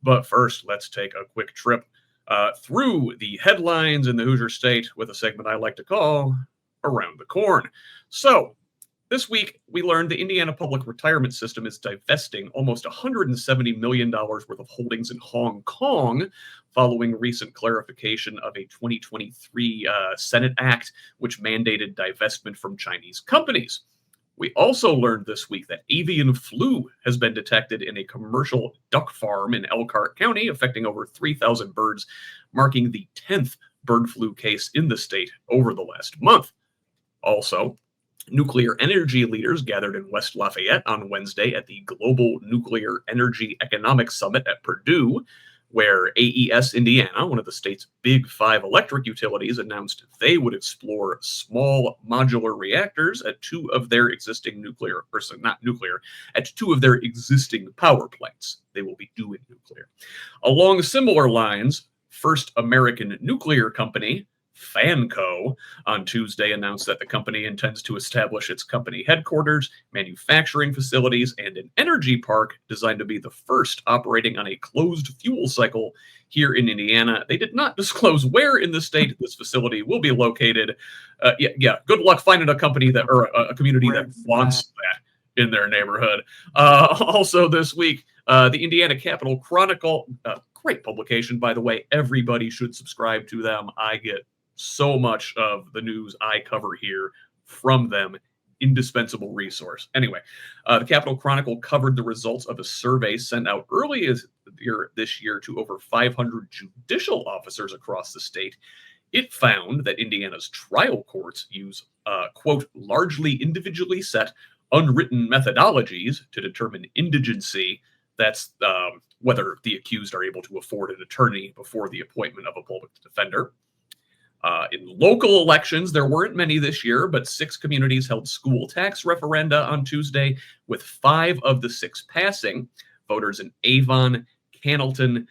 But first, let's take a quick trip through the headlines in the Hoosier State with a segment I like to call Around the Corn. So, this week, we learned the Indiana Public Retirement System is divesting almost $170 million worth of holdings in Hong Kong following recent clarification of a 2023 Senate Act which mandated divestment from Chinese companies. We also learned this week that avian flu has been detected in a commercial duck farm in Elkhart County, affecting over 3,000 birds, marking the 10th bird flu case in the state over the last month. Also, nuclear energy leaders gathered in West Lafayette on Wednesday at the Global Nuclear Energy Economic Summit at Purdue, where AES Indiana, one of the state's big 5 electric utilities, announced they would explore small modular reactors at 2 of their existing at 2 of their existing power plants. They will be doing nuclear. Along similar lines, First American Nuclear Company, FANCO, on Tuesday announced that the company intends to establish its company headquarters, manufacturing facilities, and an energy park designed to be the first operating on a closed fuel cycle here in Indiana. They did not disclose where in the state this facility will be located. Good luck finding a company that or a community that wants that in their neighborhood. Also this week, the Indiana Capital Chronicle, great publication, by the way. Everybody should subscribe to them. I get so much of the news I cover here from them. Indispensable resource. Anyway, the Capital Chronicle covered the results of a survey sent out early this year to over 500 judicial officers across the state. It found that Indiana's trial courts use, quote, largely individually set, unwritten methodologies to determine indigency. That's whether the accused are able to afford an attorney before the appointment of a public defender. In local elections, there weren't many this year, but 6 communities held school tax referenda on Tuesday, with 5 of the 6 passing. Voters in Avon, Cannleton,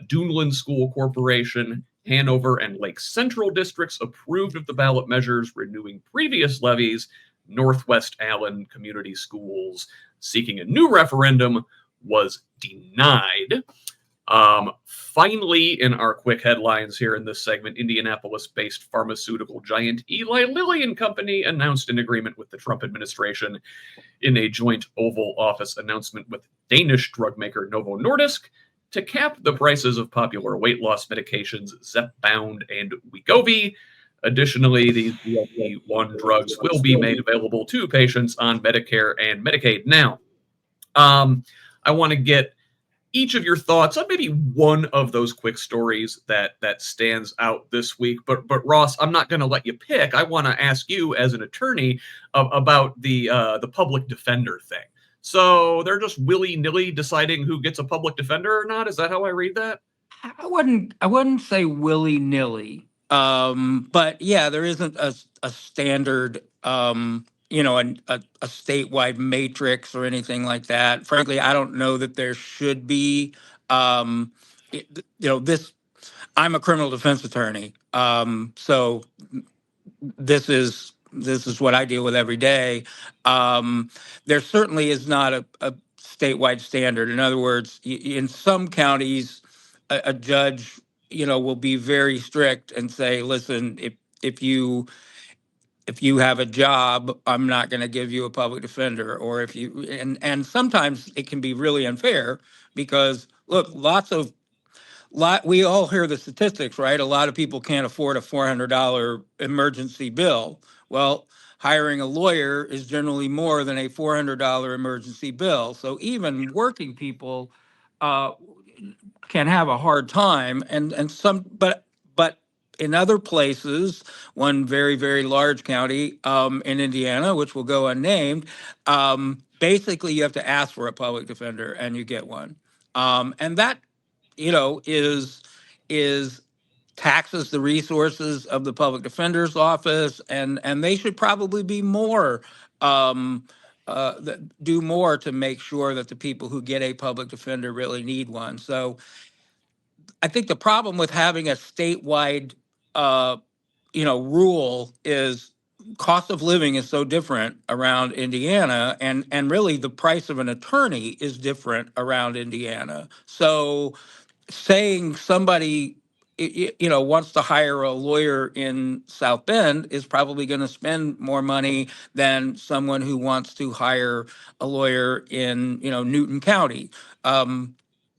Duneland School Corporation, Hanover, and Lake Central districts approved of the ballot measures, renewing previous levies. Northwest Allen Community Schools, seeking a new referendum, was denied. Finally, in our quick headlines here in this segment, Indianapolis-based pharmaceutical giant Eli Lilly and Company announced an agreement with the Trump administration in a joint Oval Office announcement with Danish drug maker Novo Nordisk to cap the prices of popular weight loss medications Zepbound and Wegovy. Additionally, these GLP-1 drugs will be made available to patients on Medicare and Medicaid. Now, I want to get each of your thoughts on maybe one of those quick stories that stands out this week. But Ross, I'm not going to let you pick. I want to ask you as an attorney about the public defender thing. So they're just willy-nilly deciding who gets a public defender or not? Is that how I read that? I wouldn't say willy-nilly. But yeah, there isn't a standard a statewide matrix or anything like that. Frankly, I don't know that there should be. This. I'm a criminal defense attorney, so this is what I deal with every day. There certainly is not a statewide standard. In other words, in some counties, a judge, will be very strict and say, listen, if you have a job, I'm not going to give you a public defender. Or if you, and sometimes it can be really unfair because look, we all hear the statistics, right? A lot of people can't afford a $400 emergency bill. Well, hiring a lawyer is generally more than a $400 emergency bill. So even working people can have a hard time, but in other places, one very, very large county in Indiana, which will go unnamed, basically you have to ask for a public defender and you get one. And that, is taxes the resources of the public defender's office, and they should probably be more, do more to make sure that the people who get a public defender really need one. So I think the problem with having a statewide, rule is cost of living is so different around Indiana, and really the price of an attorney is different around Indiana. So saying somebody wants to hire a lawyer in South Bend is probably going to spend more money than someone who wants to hire a lawyer in Newton County.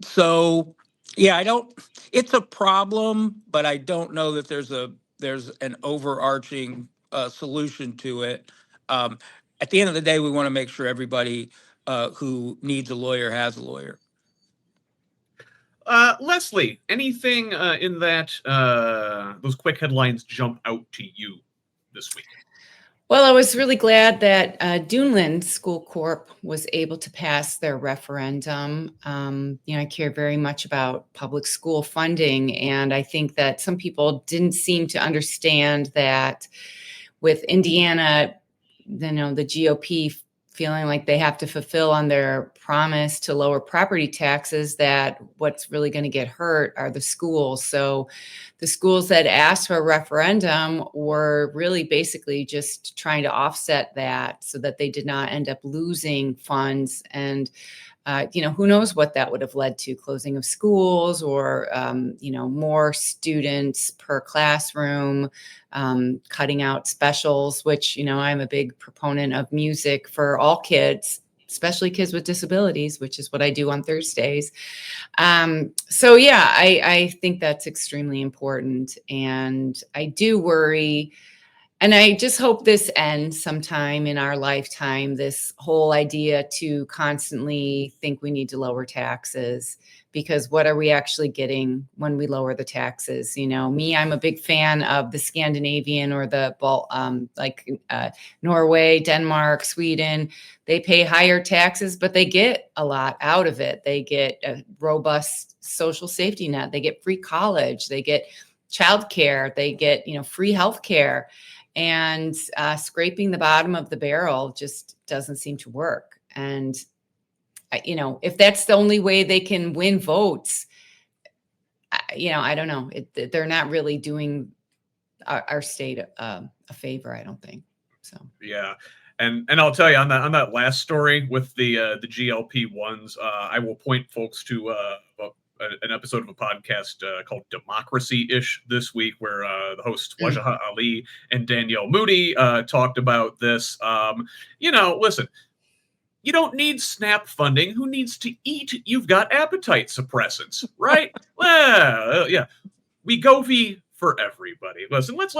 So yeah, I don't. It's a problem, but I don't know that there's an overarching solution to it. Um, at the end of the day, we want to make sure everybody who needs a lawyer has a lawyer. Leslie, anything in that those quick headlines jump out to you this week? Well, I was really glad that Duneland School Corp was able to pass their referendum. I care very much about public school funding, and I think that some people didn't seem to understand that with Indiana, the GOP feeling like they have to fulfill on their promise to lower property taxes, that what's really going to get hurt are the schools. So the schools that asked for a referendum were really basically just trying to offset that so that they did not end up losing funds. And who knows what that would have led to, closing of schools or, more students per classroom, cutting out specials, which, I'm a big proponent of music for all kids, especially kids with disabilities, which is what I do on Thursdays. So yeah, I think that's extremely important. And I do worry, and I just hope this ends sometime in our lifetime, this whole idea to constantly think we need to lower taxes, because what are we actually getting when we lower the taxes? I'm a big fan of the Scandinavian or the Norway, Denmark, Sweden. They pay higher taxes, but they get a lot out of it. They get a robust social safety net. They get free college. They get childcare. They get, free healthcare. And scraping the bottom of the barrel just doesn't seem to work. And, if that's the only way they can win votes, I don't know. They're not really doing our state a favor, I don't think. So yeah. And I'll tell you on that last story with the GLP ones, I will point folks to an episode of a podcast called Democracy-ish this week, where the hosts Wajahat Ali and Danielle Moody talked about this. Listen, you don't need SNAP funding. Who needs to eat? You've got appetite suppressants, right? Well, yeah. Wegovy for everybody. Listen, let's